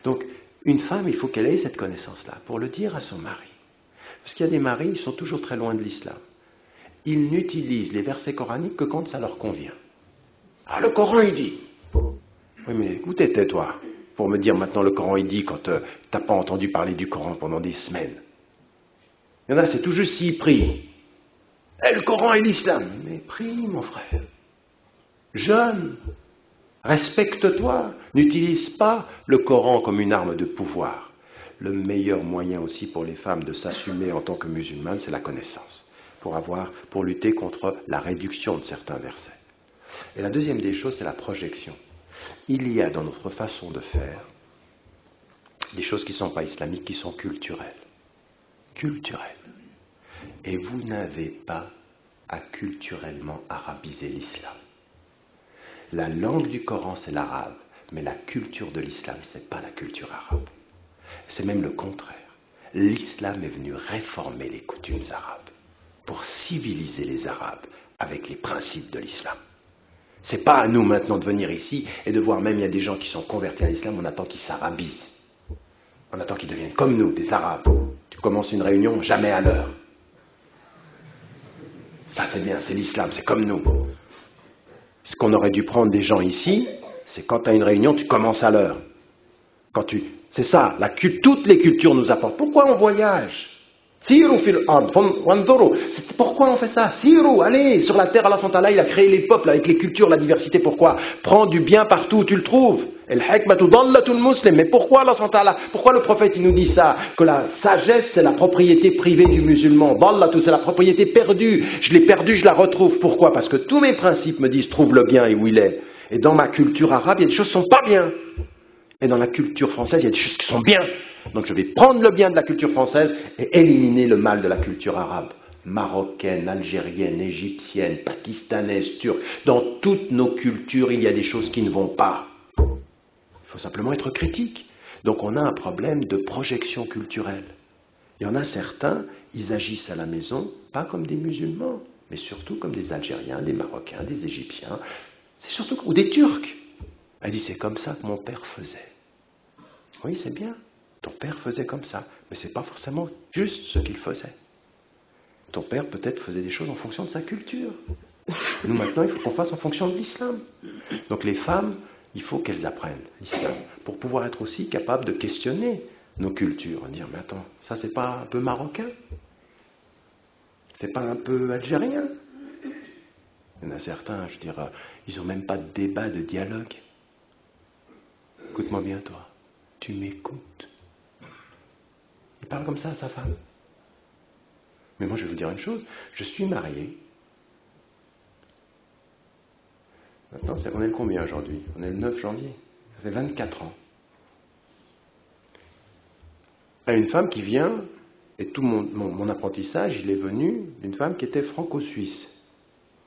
Donc, une femme, il faut qu'elle ait cette connaissance-là pour le dire à son mari. Parce qu'il y a des maris, ils sont toujours très loin de l'islam. Ils n'utilisent les versets coraniques que quand ça leur convient. Ah, le Coran, il dit. Oui, mais où t'étais, toi, pour me dire maintenant le Coran, il dit, quand t'as pas entendu parler du Coran pendant des semaines. Il y en a, c'est tout juste s'ils prient. Eh, le Coran et l'islam. Mais prie, mon frère. Jeûne. Respecte-toi. N'utilise pas le Coran comme une arme de pouvoir. Le meilleur moyen aussi pour les femmes de s'assumer en tant que musulmanes, c'est la connaissance. Pour lutter contre la réduction de certains versets. Et la deuxième des choses, c'est la projection. Il y a dans notre façon de faire des choses qui ne sont pas islamiques, qui sont culturelles. Culturelles. Et vous n'avez pas à culturellement arabiser l'islam. La langue du Coran, c'est l'arabe, mais la culture de l'islam, ce n'est pas la culture arabe. C'est même le contraire. L'islam est venu réformer les coutumes arabes pour civiliser les Arabes avec les principes de l'islam. Ce n'est pas à nous maintenant de venir ici et de voir même il y a des gens qui sont convertis à l'islam, on attend qu'ils s'arabisent. On attend qu'ils deviennent comme nous, des Arabes. Tu commences une réunion, jamais à l'heure. Ça c'est bien, c'est l'islam, c'est comme nous. Ce qu'on aurait dû prendre des gens ici, c'est quand tu as une réunion, tu commences à l'heure. C'est ça, toutes les cultures nous apportent. Pourquoi on voyage? Sirou fil ard, wanzuru. Pourquoi on fait ça? Sirou, allez, sur la terre, Allah subhanahu wa ta'ala, il a créé les peuples avec les cultures, la diversité. Pourquoi? Prends du bien partout où tu le trouves. Mais pourquoi Allah subhanahu wa ta'ala, pourquoi le prophète il nous dit ça? Que la sagesse c'est la propriété privée du musulman. Dallatu, c'est la propriété perdue. Je l'ai perdue, je la retrouve. Pourquoi? Parce que tous mes principes me disent trouve le bien et où il est. Et dans ma culture arabe, il y a des choses qui ne sont pas bien. Et dans la culture française, il y a des choses qui sont bien. Donc je vais prendre le bien de la culture française et éliminer le mal de la culture arabe. Marocaine, algérienne, égyptienne, pakistanaise, turque. Dans toutes nos cultures, il y a des choses qui ne vont pas. Il faut simplement être critique. Donc on a un problème de projection culturelle. Il y en a certains, ils agissent à la maison, pas comme des musulmans, mais surtout comme des Algériens, des Marocains, des Égyptiens, ou des Turcs. Elle dit, c'est comme ça que mon père faisait. Oui, c'est bien. Ton père faisait comme ça. Mais ce n'est pas forcément juste ce qu'il faisait. Ton père peut-être faisait des choses en fonction de sa culture. Nous maintenant, il faut qu'on fasse en fonction de l'islam. Donc les femmes, il faut qu'elles apprennent l'islam pour pouvoir être aussi capables de questionner nos cultures. Dire, mais attends, ça c'est pas un peu marocain? C'est pas un peu algérien? Il y en a certains, je dirais, ils n'ont même pas de débat, de dialogue. Écoute-moi bien, toi. Tu m'écoutes. Il parle comme ça à sa femme. Mais moi, je vais vous dire une chose. Je suis marié. Maintenant, on est le combien aujourd'hui? On est le 9 janvier. Ça fait 24 ans. À une femme qui vient, et tout mon apprentissage, il est venu d'une femme qui était franco-suisse.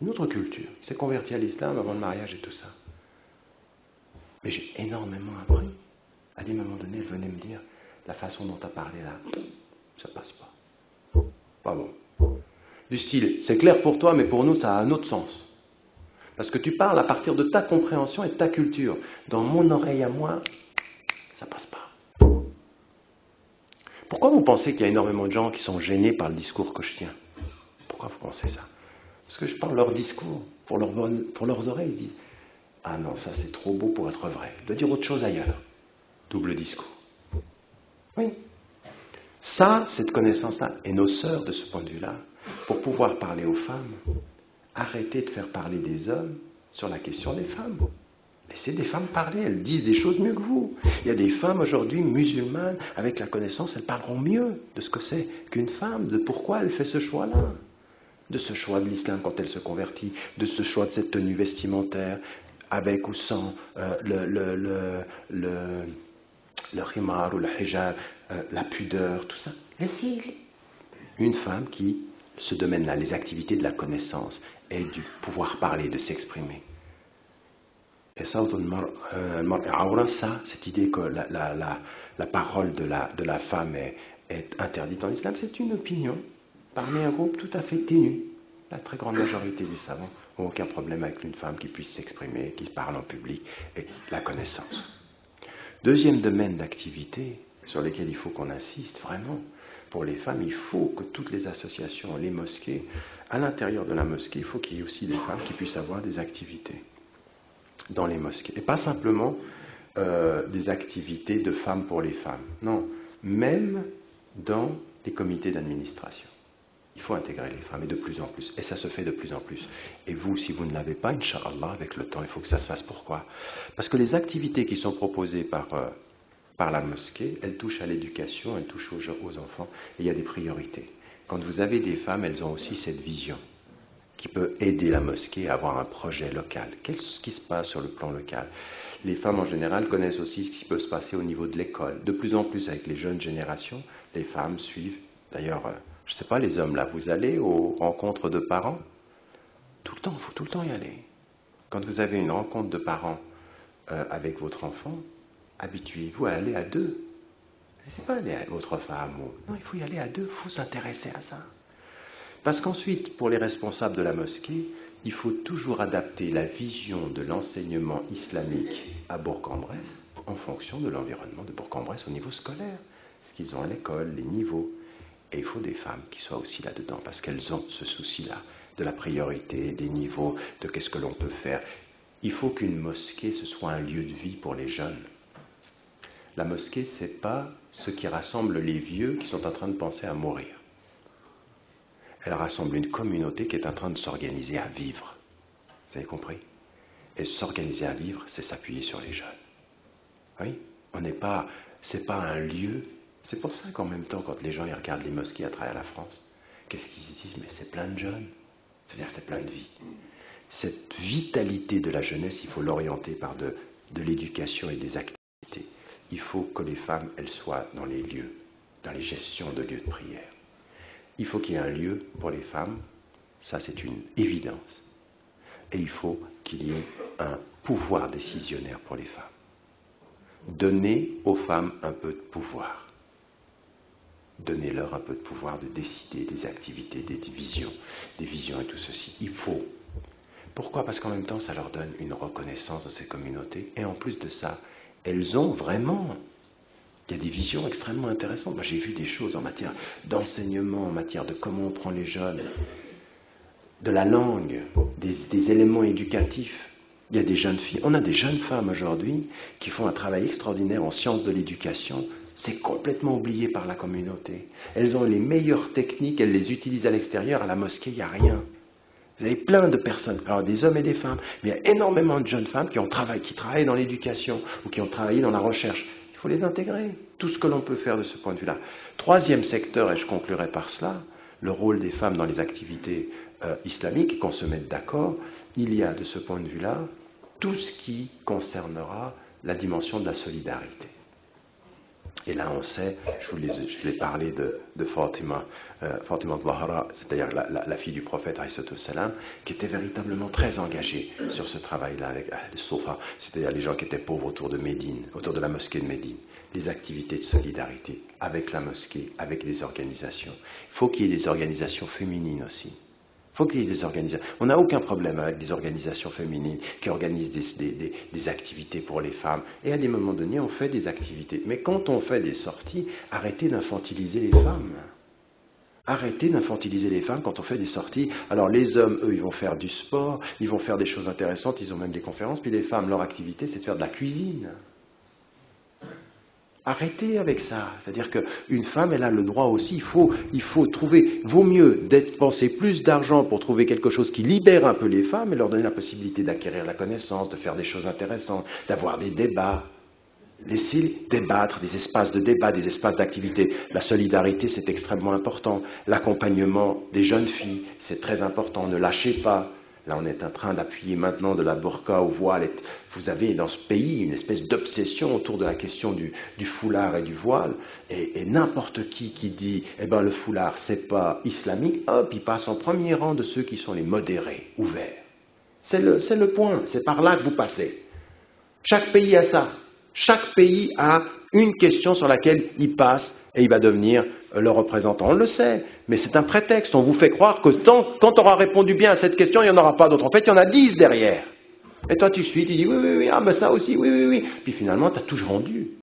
Une autre culture. Qui s'est convertie à l'islam avant le mariage et tout ça. Mais j'ai énormément appris. À un moment donné, elle venait me dire, la façon dont tu as parlé là, ça passe pas. Pas bon. Du style, c'est clair pour toi, mais pour nous, ça a un autre sens. Parce que tu parles à partir de ta compréhension et de ta culture. Dans mon oreille à moi, ça passe pas. Pourquoi vous pensez qu'il y a énormément de gens qui sont gênés par le discours que je tiens? Pourquoi vous pensez ça? Parce que je parle leur discours, pour leurs oreilles, ils disent, ah non, ça c'est trop beau pour être vrai. Je dois dire autre chose ailleurs. Double discours. Oui. Ça, cette connaissance-là, et nos sœurs de ce point de vue-là, pour pouvoir parler aux femmes, arrêtez de faire parler des hommes sur la question des femmes. Laissez des femmes parler, elles disent des choses mieux que vous. Il y a des femmes aujourd'hui musulmanes, avec la connaissance, elles parleront mieux de ce que c'est qu'une femme, de pourquoi elle fait ce choix-là, de ce choix de l'islam quand elle se convertit, de ce choix de cette tenue vestimentaire, avec ou sans le khimar ou le hijab, la pudeur, tout ça. Laissez une femme qui, ce domaine-là, les activités de la connaissance et du pouvoir parler, de s'exprimer. Et ça, cette idée que la parole de la femme est interdite en islam, c'est une opinion parmi un groupe tout à fait ténu. La très grande majorité des savants n'ont aucun problème avec une femme qui puisse s'exprimer, qui parle en public, et la connaissance. Deuxième domaine d'activité sur lequel il faut qu'on insiste vraiment, pour les femmes, il faut que toutes les associations, les mosquées, à l'intérieur de la mosquée, il faut qu'il y ait aussi des femmes qui puissent avoir des activités dans les mosquées. Et pas simplement des activités de femmes pour les femmes. Non, même dans les comités d'administration. Il faut intégrer les femmes, et de plus en plus. Et ça se fait de plus en plus. Et vous, si vous ne l'avez pas, Inch'Allah, avec le temps, il faut que ça se fasse. Pourquoi? Parce que les activités qui sont proposées par la mosquée, elles touchent à l'éducation, elles touchent aux enfants, et il y a des priorités. Quand vous avez des femmes, elles ont aussi cette vision qui peut aider la mosquée à avoir un projet local. Qu'est-ce qui se passe sur le plan local? Les femmes en général connaissent aussi ce qui peut se passer au niveau de l'école. De plus en plus avec les jeunes générations, les femmes suivent. D'ailleurs, je ne sais pas, les hommes là, vous allez aux rencontres de parents? Tout le temps, il faut tout le temps y aller. Quand vous avez une rencontre de parents avec votre enfant, habituez-vous à aller à deux. C'est pas aller à votre femme. Non, il faut y aller à deux, il faut s'intéresser à ça. Parce qu'ensuite, pour les responsables de la mosquée, il faut toujours adapter la vision de l'enseignement islamique à Bourg-en-Bresse en fonction de l'environnement de Bourg-en-Bresse au niveau scolaire, ce qu'ils ont à l'école, les niveaux. Et il faut des femmes qui soient aussi là-dedans, parce qu'elles ont ce souci-là, de la priorité, des niveaux, de qu'est-ce que l'on peut faire. Il faut qu'une mosquée, ce soit un lieu de vie pour les jeunes. La mosquée, ce n'est pas ce qui rassemble les vieux qui sont en train de penser à mourir. Elle rassemble une communauté qui est en train de s'organiser à vivre. Vous avez compris? Et s'organiser à vivre, c'est s'appuyer sur les jeunes. Oui? C'est pas un lieu. C'est pour ça qu'en même temps, quand les gens ils regardent les mosquées à travers la France, qu'est-ce qu'ils se disent? Mais c'est plein de jeunes. C'est-à-dire que c'est plein de vie. Cette vitalité de la jeunesse, il faut l'orienter par de l'éducation et des activités. Il faut que les femmes, elles soient dans les lieux, dans les gestions de lieux de prière. Il faut qu'il y ait un lieu pour les femmes, ça c'est une évidence. Et il faut qu'il y ait un pouvoir décisionnaire pour les femmes. Donnez aux femmes un peu de pouvoir. Donnez-leur un peu de pouvoir de décider des activités, des visions et tout ceci. Il faut. Pourquoi? Parce qu'en même temps, ça leur donne une reconnaissance de ces communautés. Et en plus de ça, elles ont vraiment... Il y a des visions extrêmement intéressantes. Moi, j'ai vu des choses en matière d'enseignement, en matière de comment on prend les jeunes, de la langue, des éléments éducatifs. Il y a des jeunes filles, on a des jeunes femmes aujourd'hui qui font un travail extraordinaire en sciences de l'éducation. C'est complètement oublié par la communauté. Elles ont les meilleures techniques, elles les utilisent à l'extérieur. À la mosquée, il n'y a rien. Vous avez plein de personnes, alors des hommes et des femmes, mais il y a énormément de jeunes femmes qui travaillent dans l'éducation ou qui ont travaillé dans la recherche. Il faut les intégrer, tout ce que l'on peut faire de ce point de vue-là. Troisième secteur, et je conclurai par cela, le rôle des femmes dans les activités islamiques, qu'on se mette d'accord, il y a de ce point de vue-là tout ce qui concernera la dimension de la solidarité. Et là, on sait, je vous ai parlé de Fatima al-Zahra, c'est-à-dire la fille du prophète, qui était véritablement très engagée sur ce travail-là avec les Sofa, c'est-à-dire les gens qui étaient pauvres autour de Médine, autour de la mosquée de Médine. Les activités de solidarité avec la mosquée, avec les organisations. Il faut qu'il y ait des organisations féminines aussi. Il faut qu'il y ait des organisations. On n'a aucun problème avec des organisations féminines qui organisent des activités pour les femmes. Et à des moments donnés, on fait des activités. Mais quand on fait des sorties, arrêtez d'infantiliser les femmes. Arrêtez d'infantiliser les femmes quand on fait des sorties. Alors les hommes, eux, ils vont faire du sport, ils vont faire des choses intéressantes, ils ont même des conférences. Puis les femmes, leur activité, c'est de faire de la cuisine. Arrêtez avec ça. C'est-à-dire qu'une femme, elle a le droit aussi, il faut trouver, vaut mieux dépenser plus d'argent pour trouver quelque chose qui libère un peu les femmes et leur donner la possibilité d'acquérir la connaissance, de faire des choses intéressantes, d'avoir des débats. Laissez débattre, des espaces de débat, des espaces d'activité. La solidarité, c'est extrêmement important. L'accompagnement des jeunes filles, c'est très important. Ne lâchez pas. Là, on est en train d'appuyer maintenant de la burqa au voile. Vous avez dans ce pays une espèce d'obsession autour de la question du foulard et du voile. Et n'importe qui dit, eh ben, le foulard, c'est pas islamique, hop, il passe en premier rang de ceux qui sont les modérés, ouverts. C'est le point, c'est par là que vous passez. Chaque pays a ça. Chaque pays a une question sur laquelle il passe et il va devenir le représentant. On le sait, mais c'est un prétexte. On vous fait croire que quand on aura répondu bien à cette question, il n'y en aura pas d'autres. En fait, il y en a 10 derrière. Et toi, tu suis, tu dis oui, oui, oui, ah ben ça aussi, oui, oui, oui. Puis finalement, tu as tout vendu.